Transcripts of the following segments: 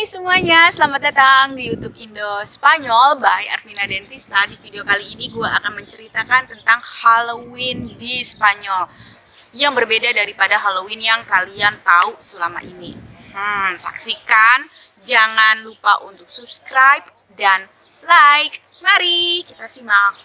Hai semuanya, selamat datang di YouTube Indo Spanyol by Arvina Dentista. Di video kali ini gue akan menceritakan tentang Halloween di Spanyol yang berbeda daripada Halloween yang kalian tahu selama ini. Saksikan, jangan lupa untuk subscribe dan like. Mari kita simak.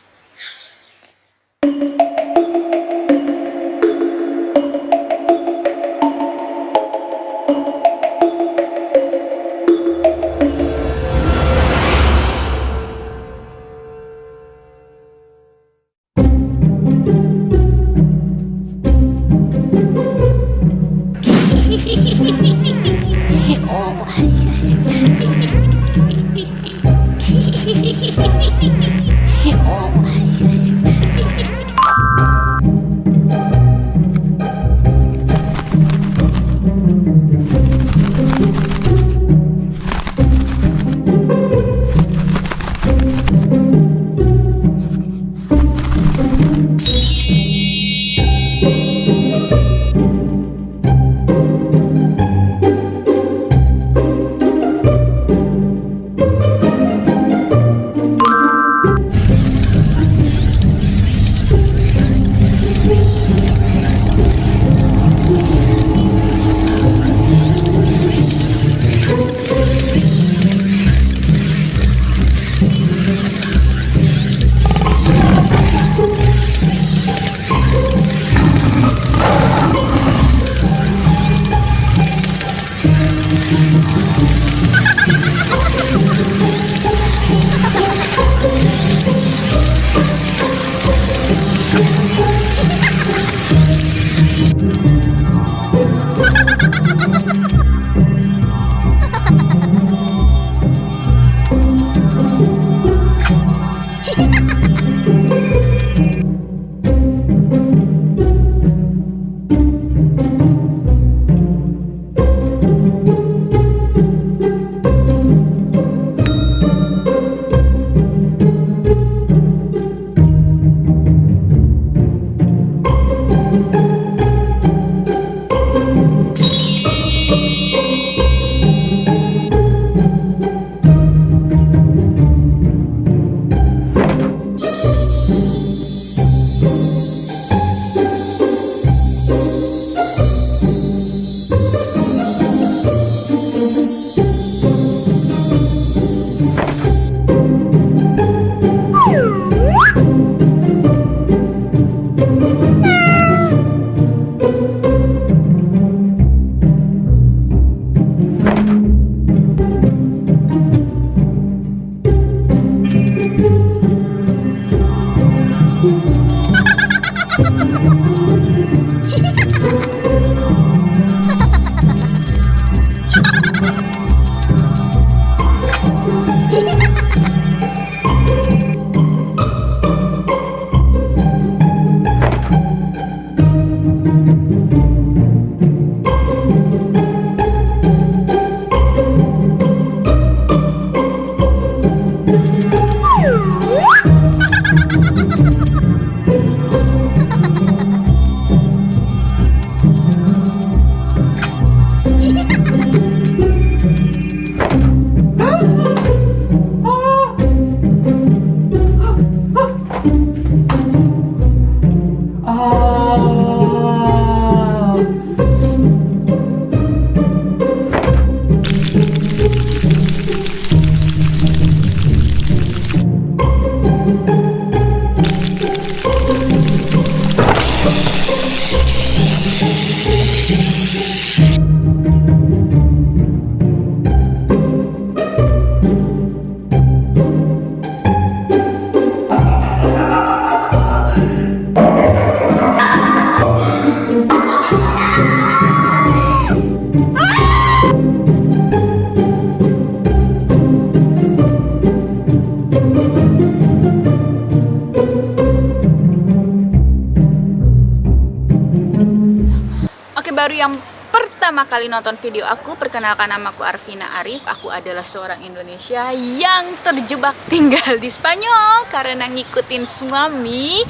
Baru yang pertama kali nonton video aku, perkenalkan namaku Arvina Arif. Aku adalah seorang Indonesia yang terjebak tinggal di Spanyol karena ngikutin suami.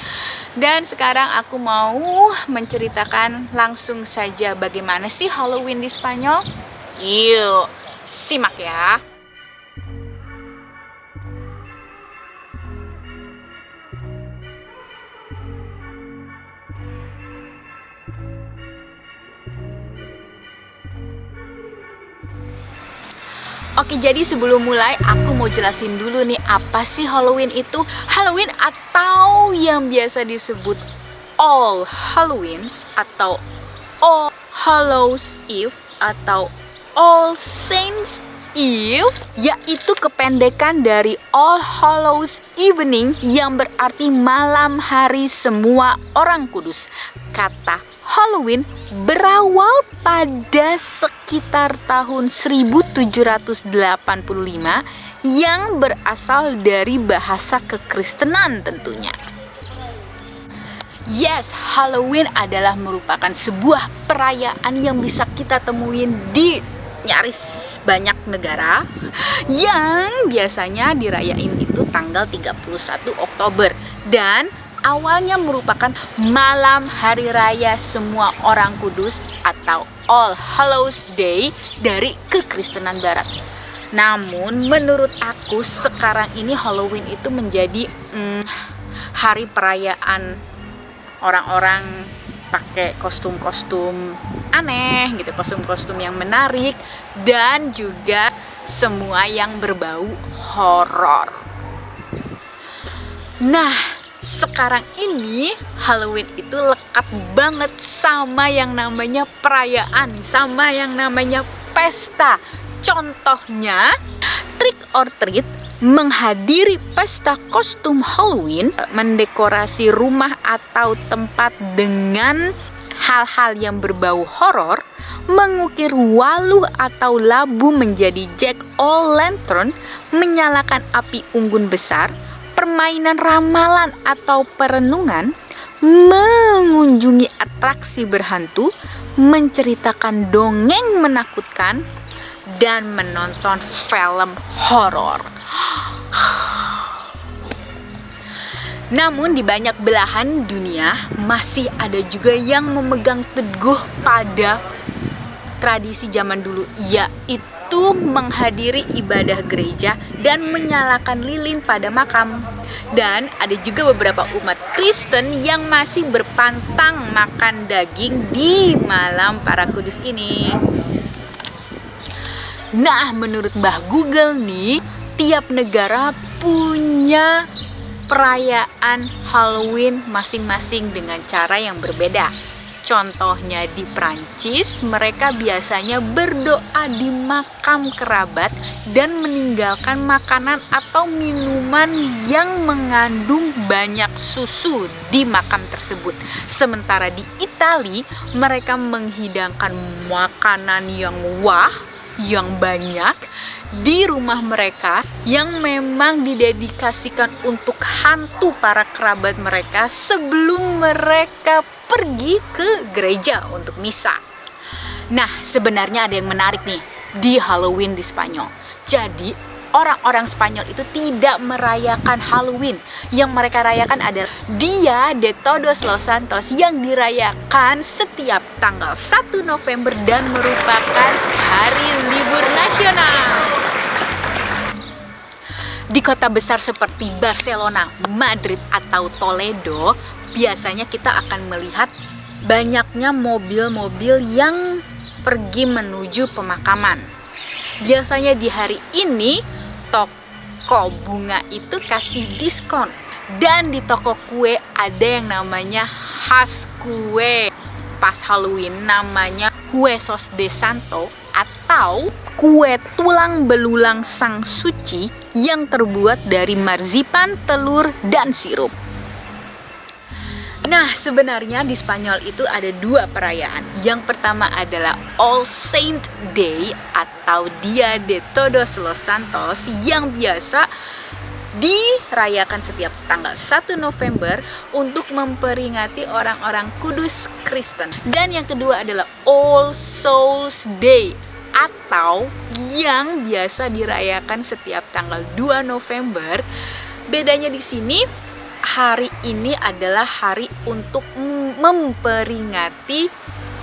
Dan sekarang aku mau menceritakan langsung saja bagaimana sih Halloween di Spanyol. Yuk, Simak ya. Oke, jadi sebelum mulai aku mau jelasin dulu nih apa sih Halloween itu. Halloween atau yang biasa disebut All Halloweens atau All Hallows Eve atau All Saints Eve, yaitu kependekan dari All Hallows Evening yang berarti malam hari semua orang kudus. Kata Halloween berawal pada sekitar tahun 1785 yang berasal dari bahasa kekristenan tentunya. Yes, Halloween adalah merupakan sebuah perayaan yang bisa kita temuin di nyaris banyak negara yang biasanya dirayain itu tanggal 31 Oktober dan awalnya merupakan malam hari raya semua orang kudus atau All Hallows Day dari kekristenan barat. Namun menurut aku sekarang ini Halloween itu menjadi hari perayaan orang-orang pakai kostum-kostum aneh gitu, kostum-kostum yang menarik dan juga semua yang berbau horor. Nah, sekarang ini Halloween itu lekat banget sama yang namanya perayaan, sama yang namanya pesta. Contohnya, trick or treat, menghadiri pesta kostum Halloween, mendekorasi rumah atau tempat dengan hal-hal yang berbau horor, mengukir waluh atau labu menjadi jack-o'-lantern, menyalakan api unggun besar, permainan ramalan atau perenungan, mengunjungi atraksi berhantu, menceritakan dongeng menakutkan, dan menonton film horor. Namun di banyak belahan dunia masih ada juga yang memegang teguh pada tradisi zaman dulu, yaitu menghadiri ibadah gereja dan menyalakan lilin pada makam. Dan ada juga beberapa umat Kristen yang masih berpantang makan daging di malam para kudus ini. Nah, menurut Mbah Google nih, tiap negara punya perayaan Halloween masing-masing dengan cara yang berbeda. Contohnya di Prancis, mereka biasanya berdoa di makam kerabat dan meninggalkan makanan atau minuman yang mengandung banyak susu di makam tersebut. Sementara di Italia, mereka menghidangkan makanan yang yang banyak di rumah mereka yang memang didedikasikan untuk hantu para kerabat mereka sebelum mereka pergi ke gereja untuk misa. Nah, sebenarnya ada yang menarik nih di Halloween di Spanyol. Jadi, orang-orang Spanyol itu tidak merayakan Halloween. Yang mereka rayakan adalah Dia de Todos los Santos yang dirayakan setiap tanggal 1 November dan merupakan hari libur nasional. Di kota besar seperti Barcelona, Madrid, atau Toledo, biasanya kita akan melihat banyaknya mobil-mobil yang pergi menuju pemakaman. Biasanya di hari ini toko bunga itu kasih diskon. Dan di toko kue ada yang namanya khas kue pas Halloween, namanya Huesos de Santo atau kue tulang belulang sang suci yang terbuat dari marzipan, telur, dan sirup. Nah, sebenarnya di Spanyol itu ada dua perayaan. Yang pertama adalah All Saints Day atau Dia de Todos los Santos yang biasa dirayakan setiap tanggal 1 November untuk memperingati orang-orang kudus Kristen. Dan yang kedua adalah All Souls Day atau yang biasa dirayakan setiap tanggal 2 November. Bedanya di sini, hari ini adalah hari untuk memperingati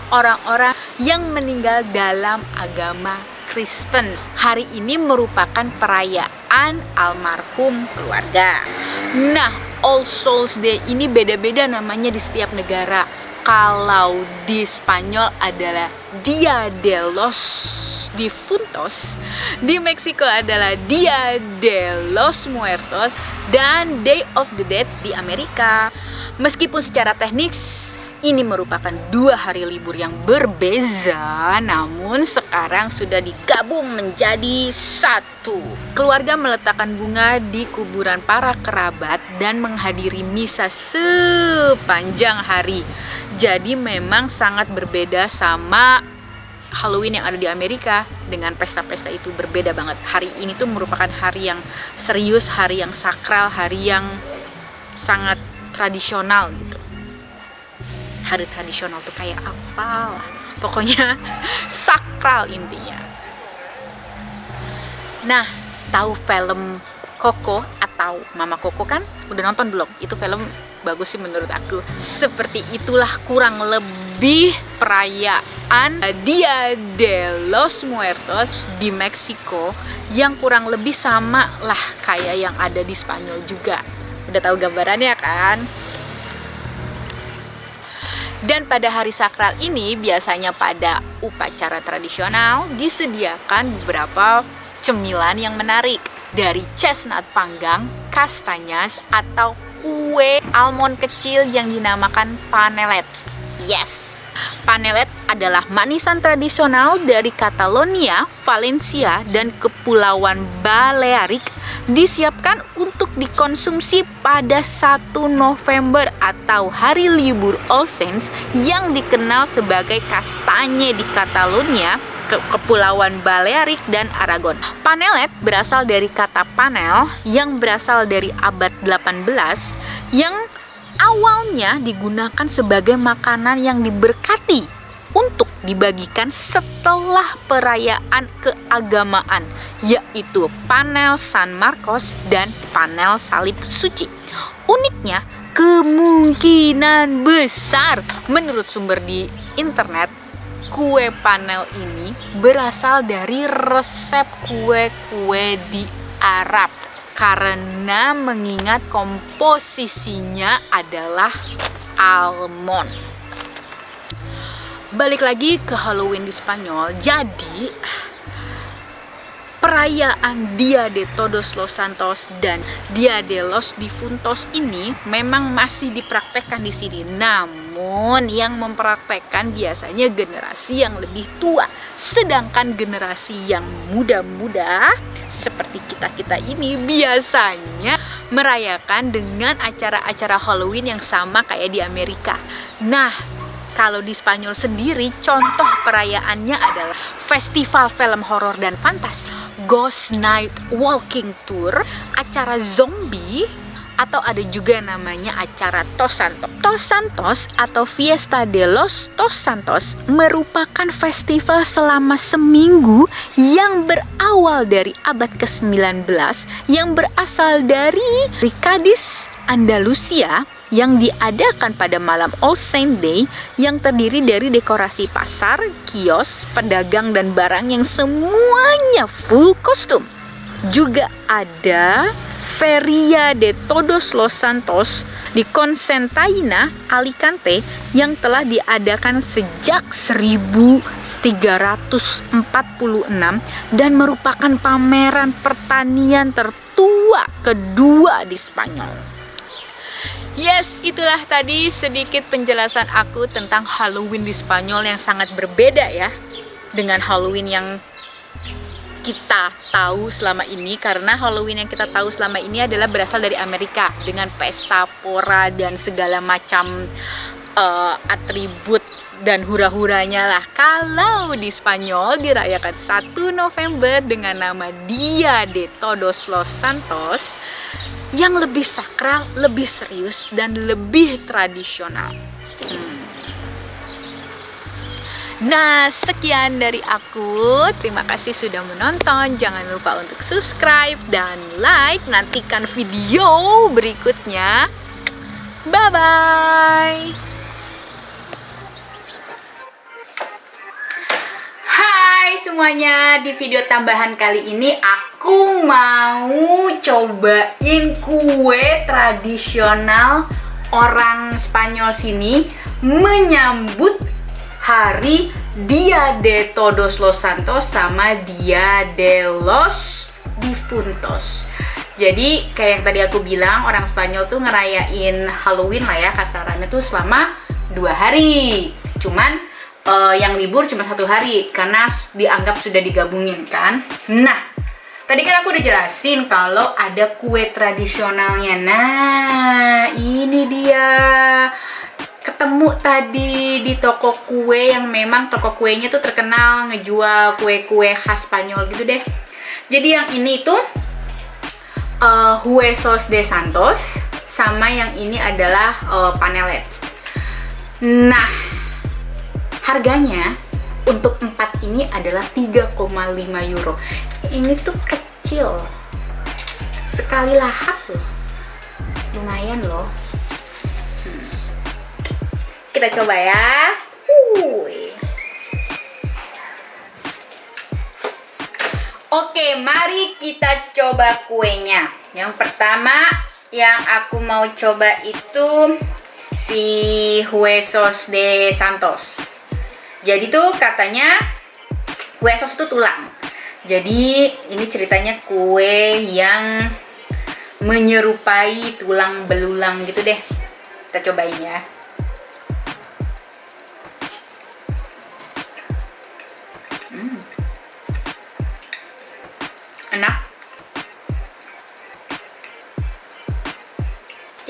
orang-orang yang meninggal dalam agama Kristen. Hari ini merupakan perayaan almarhum keluarga. Nah, All Souls Day ini beda-beda namanya di setiap negara. Kalau di Spanyol adalah Dia de los Difuntos, di Meksiko adalah Dia de los Muertos, dan Day of the Dead di Amerika. Meskipun secara teknis ini merupakan 2 hari libur yang berbeza, namun sekarang sudah digabung menjadi satu. Keluarga meletakkan bunga di kuburan para kerabat dan menghadiri misa sepanjang hari. Jadi memang sangat berbeda sama Halloween yang ada di Amerika. Dengan pesta-pesta itu berbeda banget. Hari ini tuh merupakan hari yang serius, hari yang sakral, hari yang sangat tradisional gitu. Hari tradisional tuh kayak apa lah, pokoknya sakral intinya. Nah, tahu film Coco atau Mama Coco kan? Udah nonton belum? Itu film bagus sih menurut aku. Seperti itulah kurang lebih perayaan Dia de los Muertos di Meksiko, yang kurang lebih sama lah kayak yang ada di Spanyol juga. Udah tahu gambarannya kan? Dan pada hari sakral ini biasanya pada upacara tradisional disediakan beberapa cemilan yang menarik, dari chestnut panggang, kastanyas, atau kue almond kecil yang dinamakan panelet. Yes, panelet adalah manisan tradisional dari Catalonia, Valencia, dan Kepulauan Balearik, disiapkan untuk dikonsumsi pada 1 November atau hari libur All Saints yang dikenal sebagai kastanye di Catalonia, Kepulauan Balearik, dan Aragon. Panelet berasal dari kata panel yang berasal dari abad 18 yang awalnya digunakan sebagai makanan yang diberkati untuk dibagikan setelah perayaan keagamaan, yaitu panel San Marcos dan panel salib suci. Uniknya, kemungkinan besar menurut sumber di internet, kue panel ini berasal dari resep kue-kue di Arab karena mengingat komposisinya adalah almond. Balik lagi ke Halloween di Spanyol. Jadi perayaan Dia de Todos los Santos dan Dia de los Difuntos ini memang masih dipraktekkan di sini. Namun yang mempraktekkan biasanya generasi yang lebih tua, sedangkan generasi yang muda-muda seperti kita-kita ini biasanya merayakan dengan acara-acara Halloween yang sama kayak di Amerika. Nah, kalau di Spanyol sendiri, contoh perayaannya adalah festival film horor dan fantasi, Ghost Night Walking Tour, acara zombie, atau ada juga namanya acara Tos Santos. Tos Santos atau Fiesta de los Tos Santos merupakan festival selama seminggu yang berawal dari abad ke-19 yang berasal dari Cádiz, Andalusia, yang diadakan pada malam All Saints Day yang terdiri dari dekorasi pasar, kios, pedagang, dan barang yang semuanya full kostum. Juga ada Feria de Todos los Santos di Cocentaina, Alicante, yang telah diadakan sejak 1346 dan merupakan pameran pertanian tertua kedua di Spanyol. Yes, itulah tadi sedikit penjelasan aku tentang Halloween di Spanyol yang sangat berbeda ya dengan Halloween yang kita tahu selama ini, karena Halloween yang kita tahu selama ini adalah berasal dari Amerika dengan pesta pora dan segala macam atribut dan hura-huranya lah. Kalau di Spanyol dirayakan 1 November dengan nama Dia de Todos los Santos yang lebih sakral, lebih serius, dan lebih tradisional. Nah, sekian dari aku. Terima kasih sudah menonton. Jangan lupa untuk subscribe dan like. Nantikan video berikutnya. Bye-bye. Hai, Hai semuanya, di video tambahan kali ini aku mau cobain kue tradisional orang Spanyol sini menyambut hari Dia de Todos los Santos sama Dia de los Difuntos. Jadi kayak yang tadi aku bilang, orang Spanyol tuh ngerayain Halloween lah ya kasarannya tuh selama 2 hari. Cuman yang libur cuma 1 hari karena dianggap sudah digabungin kan. Nah, tadi kan aku udah jelasin kalau ada kue tradisionalnya. Nah, ini dia. Ketemu tadi di toko kue yang memang toko kuenya tuh terkenal ngejual kue-kue khas Spanyol gitu deh. Jadi yang ini tuh Huesos de Santos, sama yang ini adalah Panelets. Nah, harganya untuk 4 ini adalah 3,5 euro. Ini tuh kecil. Sekali lahap loh. Lumayan loh. Kita coba ya. Oke, mari kita coba kuenya. Yang pertama yang aku mau coba itu si Huesos de Santos. Jadi tuh katanya huesos itu tulang. Jadi ini ceritanya kue yang menyerupai tulang belulang gitu deh. Kita cobain ya. Enak.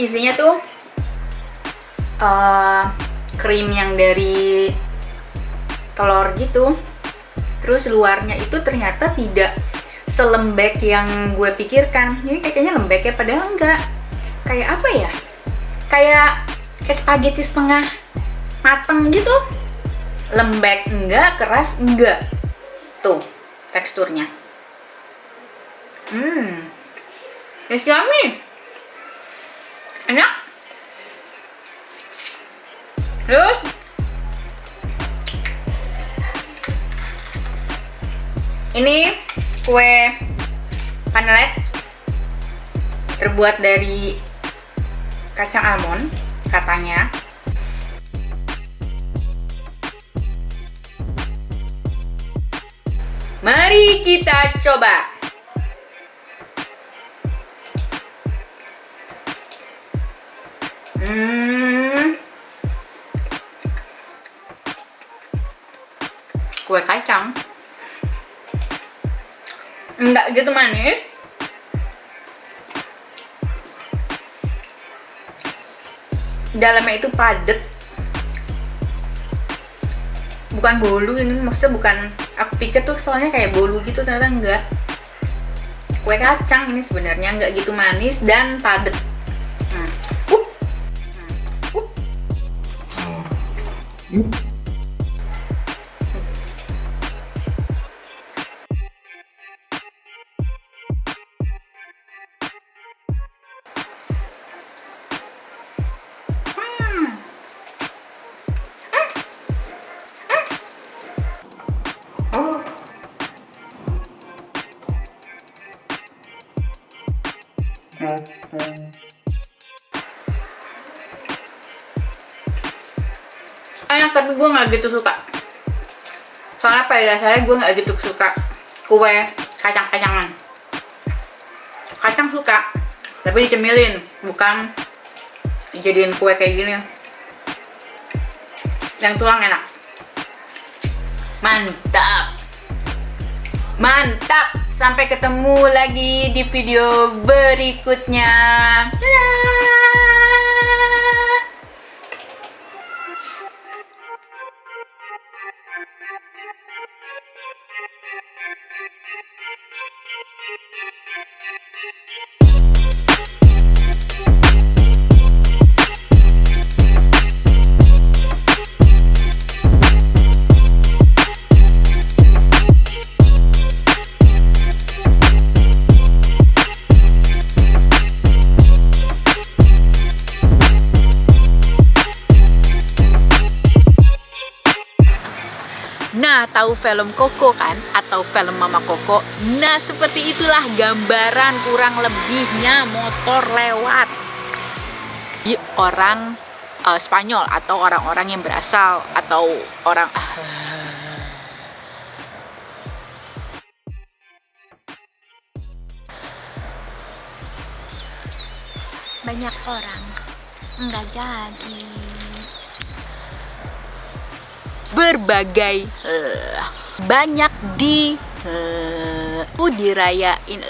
Isinya tuh krim yang dari telur gitu. Terus luarnya itu ternyata tidak selembek yang gue pikirkan. Ini kayaknya lembek ya, padahal enggak. Kayak apa ya? Kayak spaghetti setengah mateng gitu. Lembek enggak, keras enggak. Tuh teksturnya. It's yummy. Enak. Terus ini kue Panelets terbuat dari kacang almond katanya. Mari kita coba. Kue kacang enggak gitu manis. Dalamnya itu padat. Bukan bolu ini, maksudnya bukan, aku pikir tuh soalnya kayak bolu gitu, ternyata enggak. Kue kacang ini sebenarnya enggak gitu manis dan padat. Enak, tapi gue nggak gitu suka. Soalnya pada dasarnya gue nggak gitu suka kue kacang-kacangan. Kacang suka, tapi dicemilin, bukan dijadiin kue kayak gini. Yang tulang enak. Mantap. Mantap. Sampai ketemu lagi di video berikutnya. Dadah. tahu film Coco kan, atau film Mama Coco? Nah, seperti itulah gambaran kurang lebihnya motor lewat di orang Spanyol atau orang-orang yang berasal atau orang banyak orang nggak jadi berbagai banyak dirayain